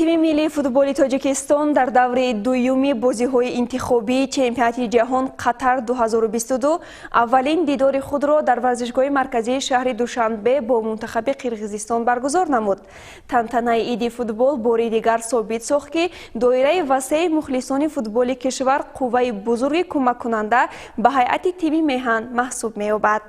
تیم ملی فوتبال تاجیکستان در دوره دومی بازی‌های انتخابی چمپیونات جهان قطر 2022 اولین دیدار خود را در ورزشگاه مرکزی شهر دوشنبه با منتخب قرقیزستان برگزار نمود. تنطنه عید فوتبال باری دیگر ثابت ساخت که دایره وسیع مخلصان فوتبال کشور قوه بزرگ کمک کننده به هیئت تیم میهن محسوب می‌یابد.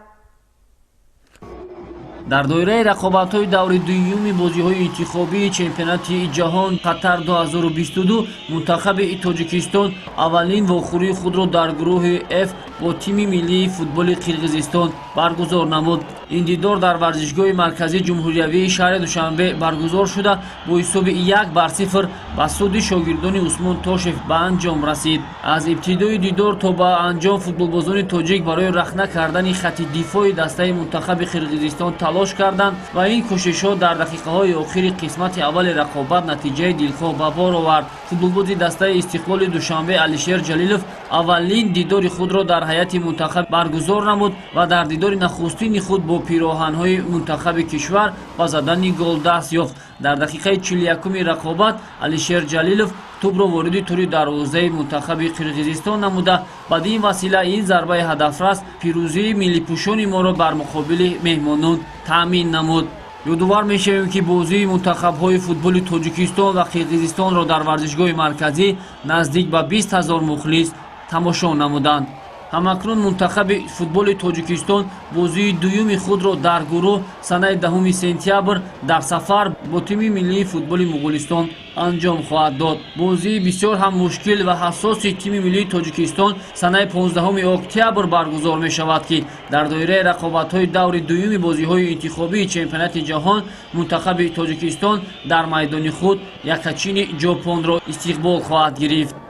در دایره رقابت‌های دوره دوم بازی‌های انتخابی چمپیونات جهان قطر 2022 منتخب تاجیکستان اولین واخوری خود را در گروه F با تیم ملی فوتبال قرقیزستان برگزار نمود. این دیدار در ورزشگاه مرکزی جمهوریوی شهر دوشنبه برگزار شده با حساب 1-0 با سود شاگردان عثمان تاشف به انجام رسید. از ابتدای دیدار تا به انجام فوتبالبازان تاجیک برای رخنه کردن خط دفاع دسته منتخب قرقیزستان تلاش کردند و این کوشش‌ها در دقیقه‌های آخر قسمت اول رقابت نتیجه دلخواه به بار آورد. فوتبالباز دسته استقلال دوشنبه علیشیر جلیلوف اولین دیدار خود را در هیئت منتخب برگزار نمود و در دیدار نخستین خود با پیراهن‌های منتخب کشور با زدن گل دست یافت. در دقیقه 41 رقابت علیشیر جلیلوف توپ را وارد توری دروازه منتخب قرقیزستان نموده بعد این وسیله این ضربه هدفرس پیروزی ملی پوشان ما را بر مقابل مهمانان تامین نمود. یادآور می‌شویم که بازی منتخب‌های فوتبال تاجیکستان و قرقیزستان را در ورزشگاه مرکزی نزدیک به 20,000 مخلص تماشا نمودند. همکنون منتخب فوتبال تاجیکستان بازی دوم خود را در گروه سنه 10 سپتامبر در سفر با تیم ملی فوتبال مغولستان انجام خواهد داد. بازی بسیار هم مشکل و حساس تیم ملی تاجیکستان سنه 15 اکتبر برگزار می شود که در دایره رقابت‌های دور دوم بازی‌های انتخابی چمپیونات جهان منتخب تاجیکستان در میدان خود یکاچین ژاپن را استقبال خواهد گرفت.